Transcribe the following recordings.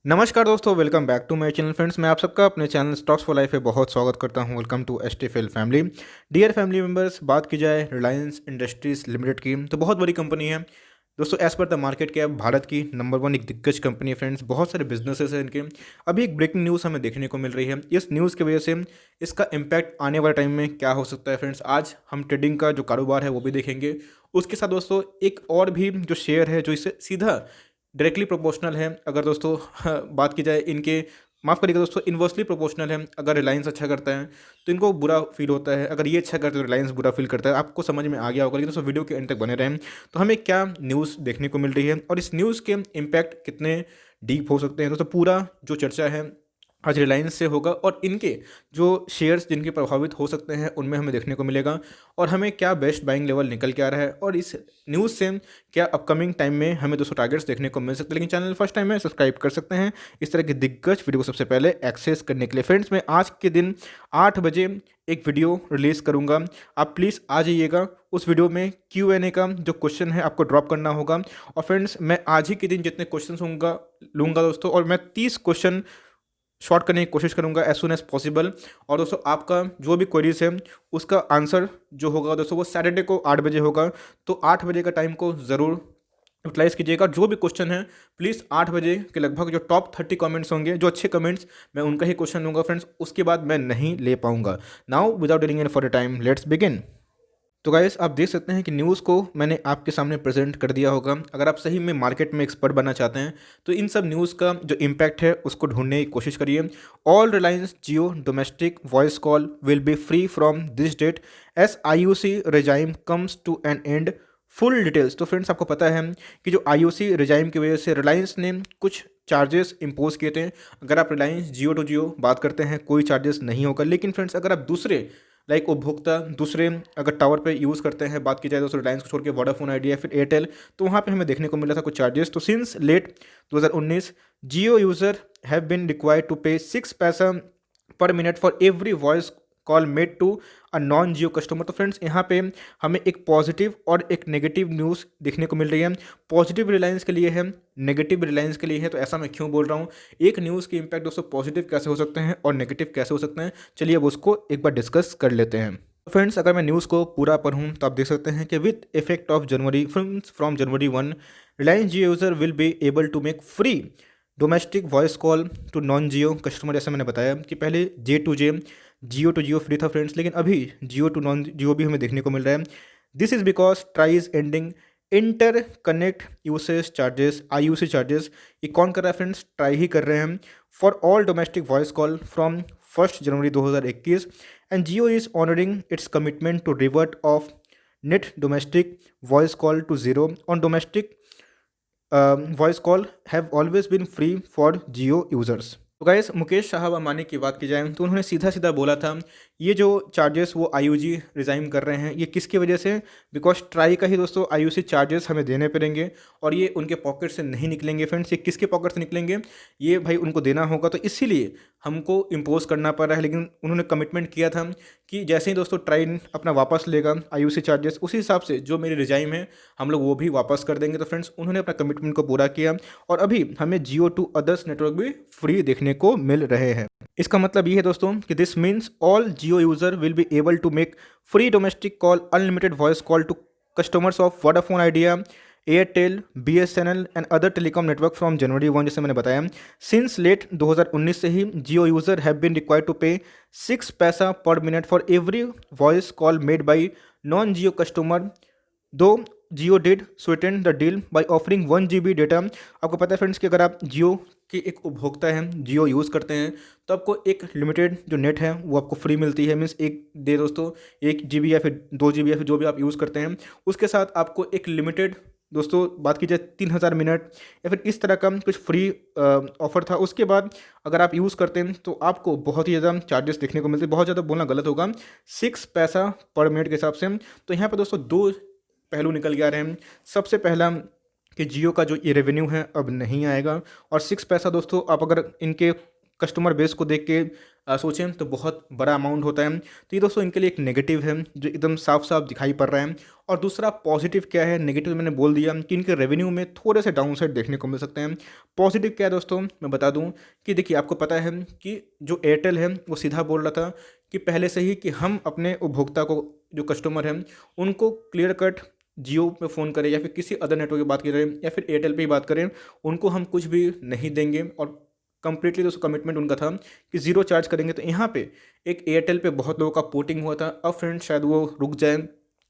नमस्कार दोस्तों, welcome back to my channel friends. मैं आप सबका अपने चैनल स्टॉक्स फॉर लाइफ में बहुत स्वागत करता हूं। Welcome to STFL family. Dear family members, बात की जाए रिलायंस इंडस्ट्रीज लिमिटेड की तो बहुत बड़ी कंपनी है दोस्तों। As per the market cap Bharat की नंबर वन एक दिग्गज कंपनी है फ्रेंड्स। बहुत सारे बिजनेसेस हैं इनके। अभी एक ब्रेकिंग न्यूज़ हमें देखने को मिल रही है। इस न्यूज़ की वजह से इसका इम्पैक्ट आने वाले टाइम में क्या हो सकता है फ्रेंड्स, आज हम ट्रेडिंग का जो कारोबार है वो भी देखेंगे। उसके साथ दोस्तों एक और भी जो शेयर है जो इससे सीधा डायरेक्टली प्रोपोर्शनल है, अगर दोस्तों बात की जाए इनके, माफ़ करिएगा दोस्तों, इन्वर्सली प्रोपोर्शनल है। अगर रिलायंस अच्छा करता है तो इनको बुरा फील होता है, अगर ये अच्छा करता है तो रिलायंस बुरा फील करता है। आपको समझ में आ गया होगा, लेकिन दोस्तों वीडियो के एंड तक बने रहें। तो हमें क्या न्यूज़ देखने को मिल रही है और इस न्यूज़ के इम्पैक्ट कितने डीप हो सकते हैं दोस्तों, पूरा जो चर्चा है आज रिलायंस से होगा और इनके जो शेयर्स जिनके प्रभावित हो सकते हैं उनमें हमें देखने को मिलेगा। और हमें क्या बेस्ट बाइंग लेवल निकल के आ रहा है और इस न्यूज़ से क्या अपकमिंग टाइम में हमें दोस्तों टारगेट्स देखने को मिल सकते हैं। लेकिन चैनल फर्स्ट टाइम है, सब्सक्राइब कर सकते हैं इस तरह की दिग्गज वीडियो को सबसे पहले एक्सेस करने के लिए। फ्रेंड्स, मैं आज के दिन 8 बजे एक वीडियो रिलीज़ करूंगा, आप प्लीज़ आ जाइएगा। उस वीडियो में Q&A का जो क्वेश्चन है आपको ड्रॉप करना होगा। और फ्रेंड्स, मैं आज ही के दिन जितने क्वेश्चन होंगे लूँगा दोस्तों, और मैं 30 क्वेश्चन शॉर्ट करने की कोशिश करूंगा एज सुन एज पॉसिबल। और दोस्तों आपका जो भी क्वेरीज है उसका आंसर जो होगा दोस्तों वो सैटरडे को 8 बजे होगा। तो 8 बजे का टाइम को ज़रूर यूटिलाइज़ कीजिएगा। जो भी क्वेश्चन है प्लीज़ 8 बजे के लगभग जो टॉप 30 कमेंट्स होंगे, जो अच्छे कमेंट्स, मैं उनका ही क्वेश्चन लूँगा फ्रेंड्स। उसके बाद मैं नहीं ले पाऊंगा। Now without dealing any for time, let's begin. तो गाइस, आप देख सकते हैं कि न्यूज़ को मैंने आपके सामने प्रेजेंट कर दिया होगा। अगर आप सही में मार्केट में एक्सपर्ट बनना चाहते हैं तो इन सब न्यूज़ का जो इम्पैक्ट है उसको ढूंढने की कोशिश करिए। All Reliance Jio domestic voice call will be free from this date as IUC regime comes to an end. Full details. तो फ्रेंड्स, आपको पता है कि जो IUC रेजाइम की वजह से रिलायंस ने कुछ चार्जेस इंपोज किए थे। अगर आप रिलायंस जियो टू जियो बात करते हैं कोई चार्जेस नहीं होगा। लेकिन फ्रेंड्स, अगर आप दूसरे लाइक उपभोक्ता दूसरे अगर टावर पे यूज़ करते हैं, बात की जाए तो रिलायंस को छोड़ के वोडाफोन आइडिया फिर एयरटेल, तो वहाँ पे हमें देखने को मिला था कुछ चार्जेस। तो since late 2019 Jio user have been required to pay 6 paisa per minute for every voice call made to a non Jio customer. तो फ्रेंड्स, यहाँ पे हमें एक पॉजिटिव और एक नेगेटिव न्यूज़ देखने को मिल रही है। पॉजिटिव रिलायंस के लिए है, नेगेटिव रिलायंस के लिए है। तो ऐसा मैं क्यों बोल रहा हूँ, एक न्यूज़ के इम्पैक्ट दोस्तों पॉजिटिव कैसे हो सकते हैं और नेगेटिव कैसे हो सकते हैं, चलिए अब उसको एक बार डिस्कस कर लेते हैं। फ्रेंड्स, अगर मैं न्यूज़ को पूरा पढ़ूँ तो आप देख सकते हैं कि with effect of January from January 1 Reliance Jio user will be able to make free domestic voice call to non Jio customer. जैसे मैंने बताया कि पहले J2J Jio to Jio free था फ्रेंड्स, लेकिन अभी जियो टू नॉन जियो भी हमें देखने को मिल रहा है। This is because try is ending inter connect usage charges IUC charges. ये कौन कर रहा है फ्रेंड्स, ट्राई ही कर रहे हैं। For all domestic voice call from 1 January 2021 and Jio is honouring its commitment to revert off net domestic voice call to zero on domestic voice call have always been free for Jio users. तो guys, Mukesh साहब अंबानी की बात की जाए तो उन्होंने सीधा सीधा बोला था ये जो चार्जेस वो IUG रिज़ाइम कर रहे हैं ये किसकी वजह से, बिकॉज ट्राई का ही दोस्तों IUC चार्जेस हमें देने पड़ेंगे और ये उनके पॉकेट से नहीं निकलेंगे फ्रेंड्स। ये किसके पॉकेट से निकलेंगे, ये भाई उनको देना होगा, तो इसीलिए हमको इम्पोज करना पड़ रहा है। लेकिन उन्होंने कमिटमेंट किया था कि जैसे ही दोस्तों ट्राई अपना वापस लेगा IUC चार्जेस, उसी हिसाब से जो मेरी रिजाइम है हम लोग वो भी वापस कर देंगे। तो फ्रेंड्स, उन्होंने अपना कमिटमेंट को पूरा किया और अभी हमें जियो टू अदर्स नेटवर्क भी फ्री देखने को मिल रहे हैं। इसका मतलब ये है दोस्तों कि this means all Jio user will be able to make free domestic call unlimited voice call to customers of Vodafone Idea, Airtel, BSNL and other telecom network from January 1, जैसे मैंने बताया। सिंस लेट 2019 से ही Jio user have been required to pay 6 paisa per minute for every voice call made by non Jio customer. Though Jio did sweeten the deal by offering 1 GB data. आपको पता है friends कि अगर आप जियो के एक उपभोक्ता हैं, जियो यूज़ करते हैं, तो आपको एक लिमिटेड जो नेट है वो आपको फ्री मिलती है। मीन्स एक डे दोस्तों 1 GB या फिर 2 GB या फिर जो भी आप यूज़ करते हैं उसके साथ आपको एक लिमिटेड दोस्तों, बात की जाए 3000 मिनट या फिर इस तरह का कुछ फ्री ऑफर था। उसके बाद अगर आप यूज़ करते हैं तो आपको बहुत ही ज़्यादा चार्जेस देखने को मिलते हैं। बहुत ज़्यादा बोलना गलत होगा, 6 पैसा पर मिनट के हिसाब से। तो यहाँ पर दोस्तों दो पहलू निकल के आ रहे हैं। सबसे पहला कि जियो का जो ये रेवेन्यू है अब नहीं आएगा, और 6 पैसा दोस्तों आप अगर इनके कस्टमर बेस को देख के सोचें तो बहुत बड़ा अमाउंट होता है। तो ये दोस्तों इनके लिए एक नेगेटिव है जो एकदम साफ साफ दिखाई पड़ रहा है। और दूसरा पॉजिटिव क्या है, नेगेटिव मैंने बोल दिया कि इनके रेवेन्यू में थोड़े से डाउनसाइड देखने को मिल सकते हैं। पॉजिटिव क्या है दोस्तों, मैं बता दूं कि देखिए आपको पता है कि जो एयरटेल है वो सीधा बोल रहा था कि पहले से ही कि हम अपने उपभोक्ता को, जो कस्टमर हैं उनको क्लियर कट जियो पे फ़ोन करें या फिर किसी अदर नेटवर्क की बात करें या फिर एयरटेल पे ही बात करें, उनको हम कुछ भी नहीं देंगे। और कंप्लीटली दोस्तों कमिटमेंट उनका था कि ज़ीरो चार्ज करेंगे। तो यहाँ पे एक एयरटेल पे बहुत लोगों का पोर्टिंग हुआ था, अब फ्रेंड्स शायद वो रुक जाए,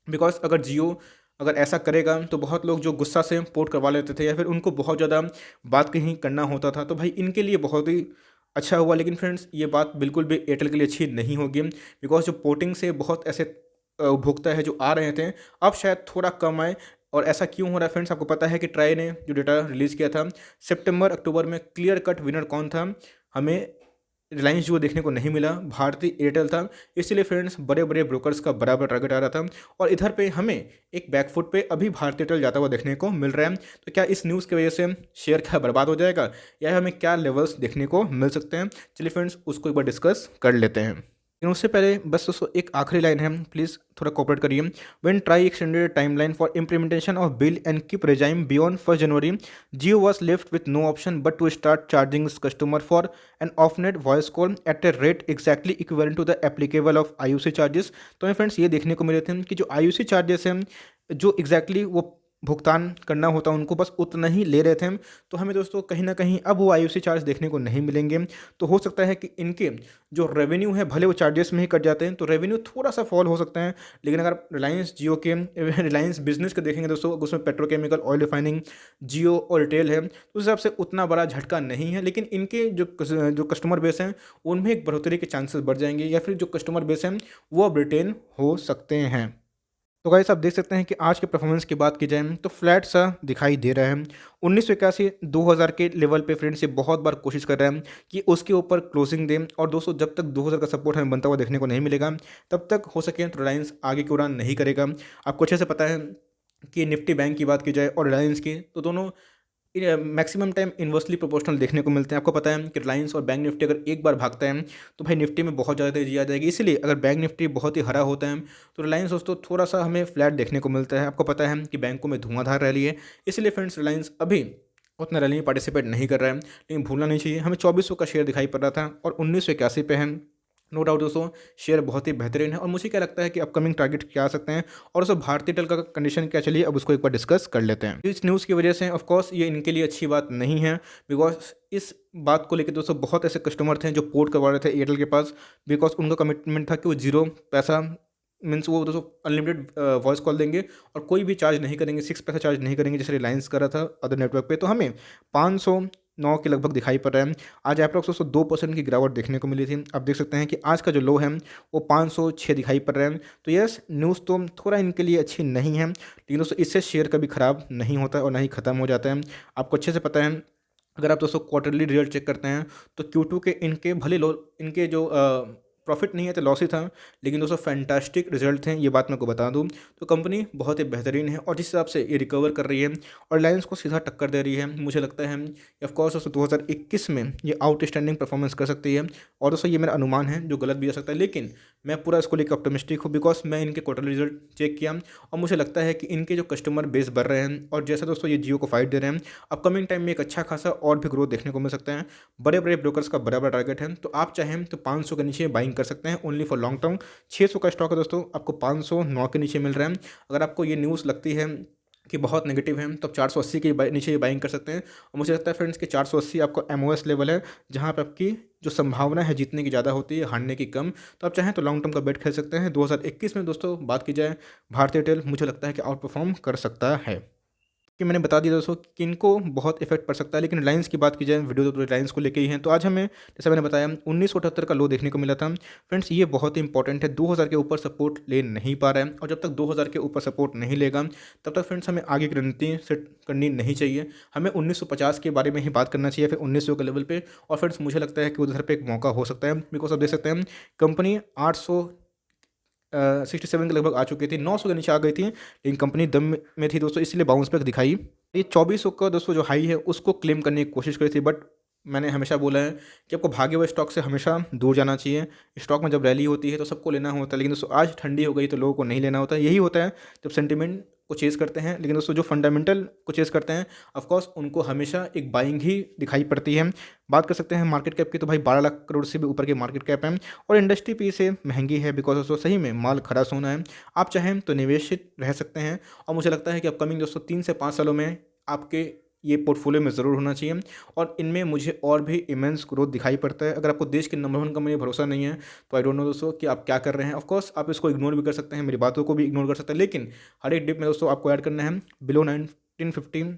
बिकॉज अगर जियो अगर ऐसा करेगा तो बहुत लोग जो गुस्सा से पोर्ट करवा लेते थे या फिर उनको बहुत ज़्यादा बात कहीं करना होता था, तो भाई इनके लिए बहुत ही अच्छा हुआ। लेकिन फ्रेंड्स ये बात बिल्कुल भी एयरटेल के लिए अच्छी नहीं होगी, बिकॉज जो पोर्टिंग से बहुत ऐसे उपभोक्ता है जो आ रहे थे, अब शायद थोड़ा कम आए। और ऐसा क्यों हो रहा है फ्रेंड्स, आपको पता है कि ट्राई ने जो डेटा रिलीज़ किया था सितंबर अक्टूबर में, क्लियर कट विनर कौन था, हमें रिलायंस जियो देखने को नहीं मिला, भारतीय एयरटेल था। इसलिए फ्रेंड्स बड़े बड़े ब्रोकर्स का बराबर टारगेट आ रहा था और इधर पे हमें एक बैकफुट पे अभी भारतीय एयरटेल जाता हुआ देखने को मिल रहा है। तो क्या इस न्यूज़ की वजह से शेयर क्या बर्बाद हो जाएगा या हमें क्या लेवल्स देखने को मिल सकते हैं, चलिए फ्रेंड्स उसको एक बार डिस्कस कर लेते हैं। लेकिन उससे पहले बस दोस्तों एक आखिरी लाइन है, प्लीज़ थोड़ा कोऑपरेट करिए। When TRAI extended timeline for implementation of bill and keep regime beyond 1 January, Jio was left with no option but to start charging customer for an off net voice call at a rate exactly equivalent to the applicable of IUC charges. तो हमें friends ये देखने को मिले थे कि जो IUC charges हैं, जो एग्जैक्टली वो भुगतान करना होता उनको बस उतना ही ले रहे थे। तो हमें दोस्तों कहीं ना कहीं अब वो आईयूसी चार्ज देखने को नहीं मिलेंगे। तो हो सकता है कि इनके जो रेवेन्यू है भले वो चार्जेस में ही कट जाते हैं तो रेवेन्यू थोड़ा सा फॉल हो सकता है। लेकिन अगर रिलायंस जियो के रिलायंस बिजनेस के देखेंगे दोस्तों, उसमें पेट्रोकेमिकल, ऑयल रिफाइनिंग, जियो और रिटेल है, तो उस हिसाब से उतना बड़ा झटका नहीं है। लेकिन इनके जो कस्टमर बेस हैं उनमें एक बढ़ोतरी के चांसेस बढ़ जाएंगे या फिर जो कस्टमर बेस हैं वो अब रिटेन हो सकते हैं। तो गाइस आप देख सकते हैं कि आज के परफॉर्मेंस की बात की जाए तो फ्लैट सा दिखाई दे रहा है। 1981 2000 के लेवल पे फ्रेंड्स ये बहुत बार कोशिश कर रहा है कि उसके ऊपर क्लोजिंग दें। और दोस्तों जब तक 2000 का सपोर्ट हमें बनता हुआ देखने को नहीं मिलेगा तब तक हो सके तो रिलायंस आगे की उड़ान नहीं करेगा। आपको अच्छे से पता है कि निफ्टी बैंक की बात की जाए और रिलायंस की, तो दोनों मैक्सिमम टाइम इन्वर्सली प्रोपोर्शनल देखने को मिलते हैं। आपको पता है कि रिलायंस और बैंक निफ्टी अगर एक बार भागता है तो भाई निफ्टी में बहुत ज़्यादा तेजी आ जाएगी। इसलिए अगर बैंक निफ्टी बहुत ही हरा होता है तो रिलायंस दोस्तों थोड़ा सा हमें फ्लैट देखने को मिलता है। आपको पता है कि बैंकों में धुआंधार रैली है, इसलिए फ्रेंड्स रिलायंस अभी उतना रैली में पार्टिसिपेट नहीं कर रहा है। लेकिन भूलना नहीं चाहिए, हमें 2400 का शेयर दिखाई पड़ रहा था और 1981 पे है। नो डाउट दोस्तों शेयर बहुत ही बेहतरीन है। और मुझे क्या लगता है कि अपकमिंग टारगेट क्या आ सकते हैं और दोस्तों भारतीय टेल का कंडीशन क्या, चलिए अब उसको एक बार डिस्कस कर लेते हैं। इस न्यूज़ की वजह से ऑफ कोर्स ये इनके लिए अच्छी बात नहीं है, बिकॉज इस बात को लेकर दोस्तों बहुत ऐसे कस्टमर थे जो पोर्ट करवा रहे थे एयरटेल के पास, बिकॉज उनका कमिटमेंट था कि वो जीरो पैसा मीन्स वो दोस्तों अनलिमिटेड वॉइस कॉल देंगे और कोई भी चार्ज नहीं करेंगे, 6 पैसा चार्ज नहीं करेंगे जैसे रिलायंस कर रहा था अदर नेटवर्क पे। तो हमें 509 के लगभग दिखाई पड़ रहा है। आज अप्रॉक्स 2% की गिरावट देखने को मिली थी। आप देख सकते हैं कि आज का जो लो है वो 506 दिखाई पड़ रहा है। तो यस न्यूज़ तो थोड़ा इनके लिए अच्छी नहीं है, लेकिन दोस्तों इससे शेयर कभी ख़राब नहीं होता और ना ही ख़त्म हो जाता है। आपको अच्छे से पता है अगर आप दोस्तों क्वार्टरली रिजल्ट चेक करते हैं तो Q2 के इनके भले लो इनके जो प्रॉफिट नहीं है तो लॉस ही था, लेकिन दोस्तों फैंटास्टिक रिजल्ट थे, ये बात मैं को बता दूं। तो कंपनी बहुत ही बेहतरीन है और जिस हिसाब से ये रिकवर कर रही है और रिलायंस को सीधा टक्कर दे रही है, मुझे लगता है ऑफकोर्स दोस्तों 2021 में ये आउटस्टैंडिंग परफॉर्मेंस कर सकती है। और दोस्तों ये मेरा अनुमान है जो गलत भी आ सकता है, लेकिन मैं पूरा इसको लेकर ऑप्टिमिस्टिक हूँ, बिकॉज मैं इनके क्वार्टरली रिजल्ट चेक किया और मुझे लगता है कि इनके जो कस्टमर बेस बढ़ रहे हैं और जैसा दोस्तों ये जियो को फाइट दे रहे हैं, अपकमिंग टाइम में एक अच्छा खासा और भी ग्रोथ देखने को मिल सकता है। बड़े बड़े ब्रोकर्स का बड़ा बड़ा टारगेट है, तो आप चाहें तो 500 के नीचे बाइंग कर सकते हैं ओनली फॉर लॉन्ग टर्म। 600 का स्टॉक है दोस्तों, आपको 509 के नीचे मिल रहा है। अगर आपको ये न्यूज़ लगती है कि बहुत नेगेटिव है तो आप 480 के नीचे ये बाइंग कर सकते हैं। और मुझे लगता है फ्रेंड्स कि 480 आपको एमओएस लेवल है जहाँ पे आपकी जो संभावना है जीतने की ज़्यादा होती है, हारने की कम। तो आप चाहें तो लॉन्ग टर्म का बेट खेल सकते हैं। 2021 में दोस्तों बात की जाए भारतीय एयरटेल मुझे लगता है कि आउट परफॉर्म कर सकता है। कि मैंने बता दिया दोस्तों कि इनको बहुत इफेक्ट पड़ सकता है। लेकिन रिलायंस की बात की जाए, वीडियो तो रिलायंस को लेके ही है। तो आज हमें जैसा मैंने बताया 1978 का लो देखने को मिला था। फ्रेंड्स ये बहुत ही इंपॉर्टेंट है, 2000 के ऊपर सपोर्ट ले नहीं पा रहा है और जब तक 2000 के ऊपर सपोर्ट नहीं लेगा तब तक फ्रेंड्स हमें आगे की रणनीति सेट करनी नहीं चाहिए। हमें 1950 के बारे में ही बात करना चाहिए, फिर 1900 के लेवल पे। और फ्रेंड्स मुझे लगता है कि उधर पे एक मौका हो सकता है, बिकॉज आप देख सकते हैं कंपनी 67 के लगभग आ चुकी थी, 900 के नीचे आ गई थी, लेकिन कंपनी दम में थी दोस्तों, इसलिए बाउंस बैक दिखाई। ये 2400 का दोस्तों जो हाई है उसको क्लेम करने की कोशिश करी थी, बट मैंने हमेशा बोला है कि आपको भागे हुए स्टॉक से हमेशा दूर जाना चाहिए। स्टॉक में जब रैली होती है तो सबको लेना होता है, लेकिन दोस्तों आज ठंडी हो गई तो लोगों को नहीं लेना होता है। यही होता है जब सेंटिमेंट को चेज़ करते हैं, लेकिन दोस्तों जो फंडामेंटल को चेज़ करते हैं ऑफ कोर्स उनको हमेशा एक बाइंग ही दिखाई पड़ती है। बात कर सकते हैं मार्केट कैप की, तो भाई 12 लाख करोड़ से भी ऊपर की मार्केट कैप है और इंडस्ट्री पी से महंगी है, बिकॉज दोस्तों सही में माल खरा सोना है। आप चाहें तो निवेशित रह सकते हैं और मुझे लगता है कि अपकमिंग दोस्तों 3 से 5 सालों में आपके ये पोर्टफोलियो में ज़रूर होना चाहिए और इनमें मुझे और भी इमेंस ग्रोथ दिखाई पड़ता है। अगर आपको देश की नंबर 1 कंपनी में भरोसा नहीं है तो आई डोंट नो दोस्तों कि आप क्या कर रहे हैं। ऑफ कोर्स आप इसको इग्नोर भी कर सकते हैं, मेरी बातों को भी इग्नोर कर सकते हैं, लेकिन हर एक डिप में दोस्तों आपको ऐड करना है बिलो 1950,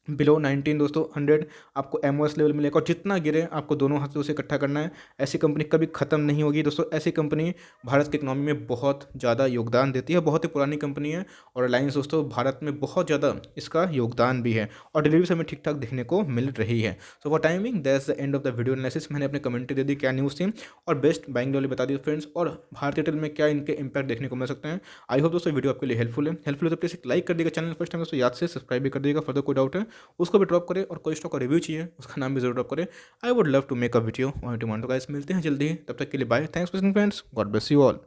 बिलो 19 दोस्तों 100 आपको एमओएस लेवल मिलेगा और जितना गिरे आपको दोनों हाथों से इकट्ठा करना है। ऐसी कंपनी कभी ख़त्म नहीं होगी दोस्तों। ऐसी कंपनी भारत की इकोनॉमी में बहुत ज़्यादा योगदान देती है, बहुत ही पुरानी कंपनी है और रिलायंस दोस्तों भारत में बहुत ज़्यादा इसका योगदान भी है और डिलीवरी हमें ठीक ठाक देखने को मिल रही है। So for timing that's the end of the video analysis. मैंने अपने कमेंट्री दे दी क्या न्यूज़ थी और बेस्ट बाइंग लेवल बता दी फ्रेंड्स, और भारतीय एयरटेल में क्या इनके इंपैक्ट देखने को मिल सकते हैं। आई होप दोस्तों वीडियो आपके लिए हेल्पफुल है। हेल्पफुल है तो प्लीज़ एक लाइक कर देगा, चैनल फर्स्ट टाइम दोस्तों याद से सब्सक्राइब भी कर देगा। फर्दर कोई डाउट है उसको भी ड्रॉप करें और कोई स्टॉक का रिव्यू चाहिए उसका नाम भी जरूर ड्रॉप करें। I would love to make a video on demand. तो गाइस मिलते हैं जल्दी, तब तक के लिए bye. Thanks for listening friends, God bless you all.